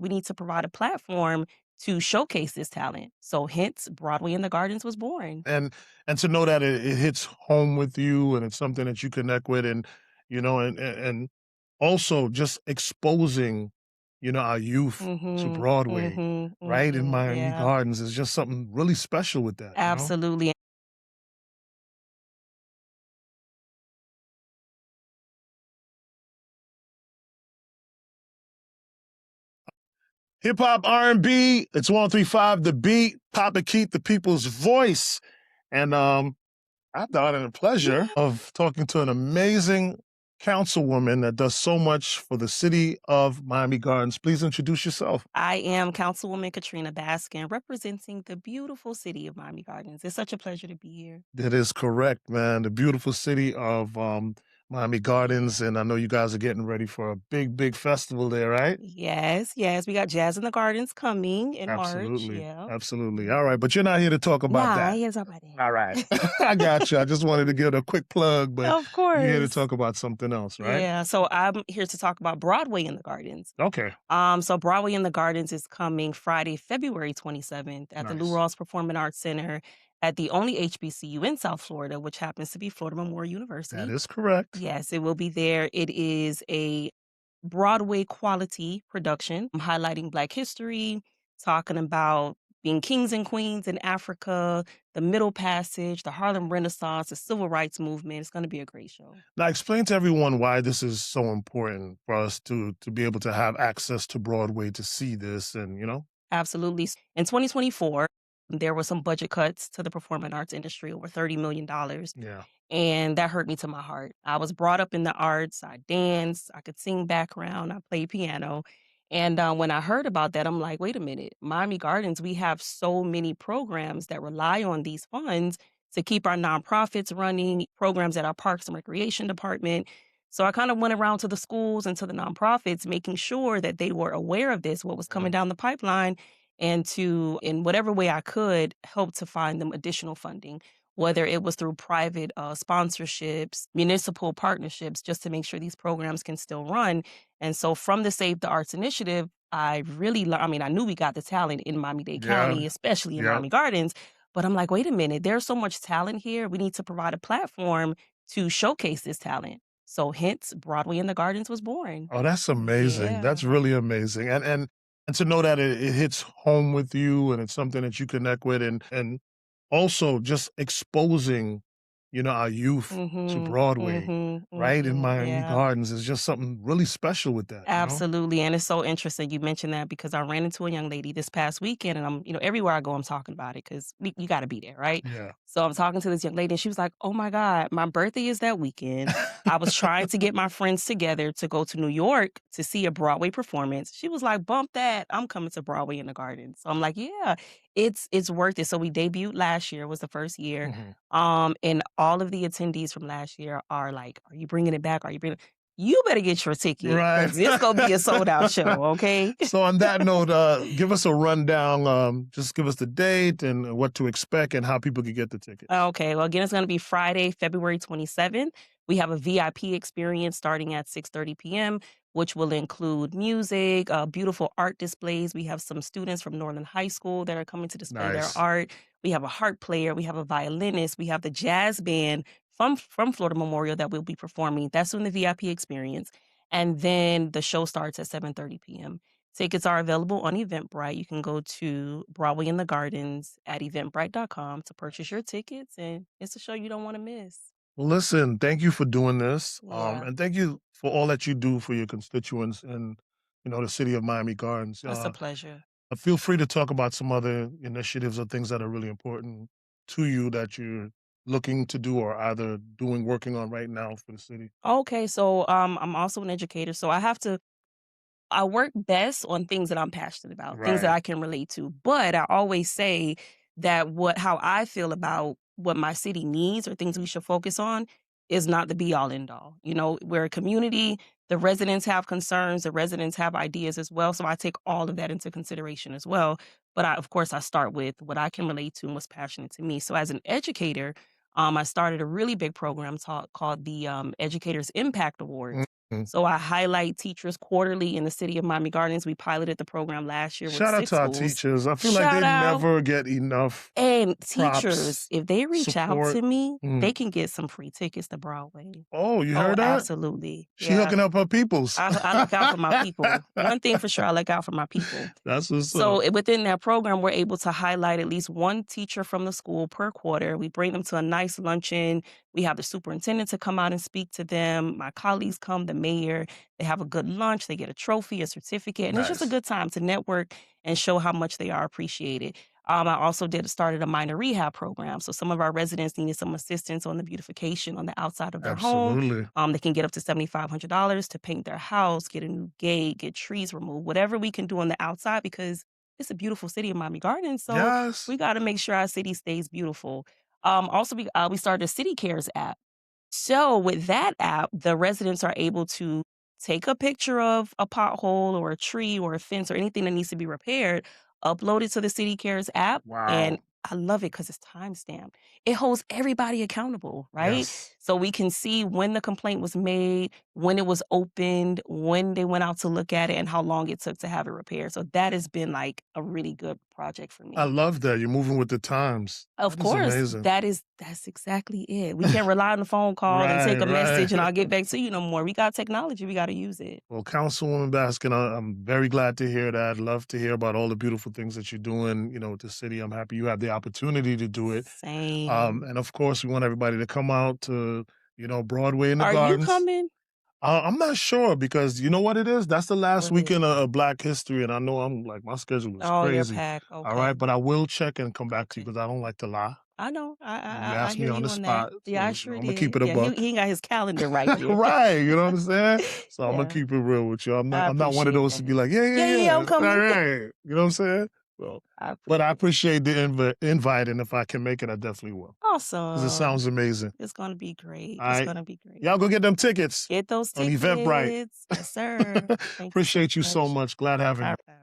we need to provide a platform to showcase this talent. So hence Broadway in the Gardens was born. And to know that it hits home with you and it's something that you connect with and and also just exposing our youth to Mhm. Broadway, Mhm. right, in Mhm. Miami Yeah. Gardens is just something really special with that. Absolutely. Hip hop, R&B, it's 135 The Beat, Papa Keith, the people's voice. And I've the honor and pleasure of talking to an amazing councilwoman that does so much for the city of Miami Gardens. Please introduce yourself. I am Councilwoman Katrina Baskin, representing the beautiful city of Miami Gardens. It's such a pleasure to be here. That is correct, man. The beautiful city of Miami Gardens. Yeah. And I know you guys are getting ready for a big, big festival there, right? Yes, yes. We got Jazz in the Gardens coming in March. Absolutely. Yeah. Absolutely. Mhm. All right. But you're not here to talk about Nah, I that. ain't talking about All right. that. I got you. I just wanted to give it a quick plug, but Of you're here to course. talk about something else, right? Yeah. So I'm here to talk about Broadway in the Gardens. Okay. So Broadway in the Gardens is coming Friday, February 27th at the Lou Nice. Ross Performing Arts Center at the only HBCU in South Florida, which happens to be Florida Memorial That University. is correct. Yes, it will be there. It is a Broadway quality production highlighting Black history, talking about being kings and queens in Africa, the Middle Passage, the Harlem Renaissance, the Civil Rights Movement. It's going to be a great show. Now explain to everyone why this is so important for us to be able to have access to Broadway to see this and. Absolutely. In 2024, there were some budget cuts to the performing arts industry, over $30 million. Yeah. And that hurt me to my heart. I was brought up in the arts. I danced, I could sing background, I played piano. And when I heard about that, I'm like, wait a minute, Miami Gardens, we have so many programs that rely on these funds to keep our nonprofits running, programs at our Parks and Recreation Department. So I kind of went around to the schools and to the nonprofits, making sure that they were aware of this, what was coming Mhm. down the pipeline, and to, in whatever way I could, help to find them additional funding, whether it was through private sponsorships, municipal partnerships, just to make sure these programs can still run. And so from the Save the Arts initiative, I really, I mean, I knew we got the talent in Miami-Dade Yeah. County, especially in Yeah. Miami Gardens, but I'm like, wait a minute, there's so much talent here. We need to provide a platform to showcase this talent. So hence Broadway in the Gardens was born. Oh, that's amazing. That's Yeah. really amazing. And to know that it hits home with you and it's something that you connect with and also just exposing, our youth to Mhm. Broadway, Mhm. right, in Mhm. Miami Yeah. Gardens is just something really special with that. Absolutely, and it's so interesting you mentioned that because I ran into a young lady this past weekend, and everywhere I go, I'm talking about it because you got to be there, right? Yeah. So I'm talking to this young lady, and she was like, "Oh my God, my birthday is that weekend. I was trying to get my friends together to go to New York to see a Broadway performance." She was like, "Bump that! I'm coming to Broadway in the Garden." So I'm like, "Yeah, it's worth it." So we debuted last year, was the first year, Mhm. and all of the attendees from last year are like, "Are you bringing it back? Are you bringing?" You better get your ticket Right. because it's gonna be a sold out show, okay? So on that note, give us a rundown. Just give us the date and what to expect and how people can get the tickets. Okay, well, again, it's gonna be Friday, February 27th. We have a VIP experience starting at 6:30 PM, which will include music, beautiful art displays. We have some students from Northern High School that are coming to display their Nice. art. We have a harp player, we have a violinist, we have the jazz band from Florida Memorial that will be performing. That's in the VIP experience. And then the show starts at 7:30 PM. Tickets are available on Eventbrite. You can go to Broadway in the Gardens at eventbrite.com to purchase your tickets, and it's a show you don't want to miss. Well, listen, thank you for doing this. Yeah, And thank you for all that you do for your constituents and, the city of Miami Gardens. it's a pleasure. Feel free to talk about some other initiatives or things that are really important to you that you're looking to do or either doing, working on right now for the city. Okay, so I'm also an educator, so I work best on things that I'm passionate about, things that Right. I can relate to. But I always say that how I feel about what my city needs or things we should focus on is not the be all end all. We're a community, the residents have concerns, the residents have ideas as well. So I take all of that into consideration as well. But of course, I start with what I can relate to and what's passionate to me. So as an educator, I started a really big program called the Educators Impact Awards. Mm. So I highlight teachers quarterly in the city of Miami Gardens. We piloted the program last year with Shout out 6 to our schools. teachers. I feel like Shout they out. never get enough And teachers, props, if they reach out support. to me, Mm. they can get some free tickets to Broadway. Oh, you Oh, heard that? absolutely. She Yeah. hooking up her peoples. I look out for my people. One thing for sure, I look out for my people. That's what's So up. within that program, we're able to highlight at least one teacher from the school per quarter. We bring them to a nice luncheon. We have the superintendent to come out and speak to them. My colleagues come, the mayor. They have a good lunch. They get a trophy, a certificate, and it's just a Nice. good time to network and show how much they are appreciated. I also started a minor rehab program. So some of our residents needed some assistance on the beautification on the outside of their home. Absolutely. They can get up to $7,500 to paint their house, get a new gate, get trees removed, whatever we can do on the outside because it's a beautiful city in Miami Gardens. So Yes. we got to make sure our city stays beautiful. Also, we started a City Cares app. So with that app, the residents are able to take a picture of a pothole or a tree or a fence or anything that needs to be repaired, upload it to the City Cares app, and Wow. I love it because it's timestamped. It holds everybody accountable, right? Yes. So we can see when the complaint was made, when it was opened, when they went out to look at it, and how long it took to have it repaired. So that has been like a really good project for I me. love that. You're moving with the times. Of That is course, amazing. that's exactly it. We can't rely on the phone call and Right, take a right. message and I'll get back to you no more. We got technology, we gotta use it. Well, Councilwoman Baskin, I'm very glad to hear that. Love to hear about all the beautiful things that you're doing, with the city. I'm happy you have the opportunity to do it. Same. And of course, we want everybody to come out to, Broadway in the Are you Gardens. coming? I'm not sure because you know what it is? That's the last What is weekend it? of Black History, and I know I'm like my schedule is Oh, you're crazy. packed. All right, Okay. but I will check and come back to you Okay. because I don't like to lie. I know. You I asked hear me on you the on that. spot, Yeah, I so sure I'm gonna keep did. it a Yeah, buck. he ain't got his calendar right here. Right, you know what I'm saying? So I'm gonna Yeah, keep it real with you. I'm not I I'm not one of appreciate those to that. be like, yeah, yeah, Yeah, yeah, yeah, I'm yeah. All coming. right. You know what I'm saying? So, I but I appreciate it. appreciate the invite, and if I can make it, I definitely will. Because it Awesome. sounds amazing. It's gonna be great. All It's right. gonna be great. Y'all go get them tickets Get those on Eventbrite. tickets. Yes, sir. Thank you so Appreciate you so much. much. Glad having All you. right.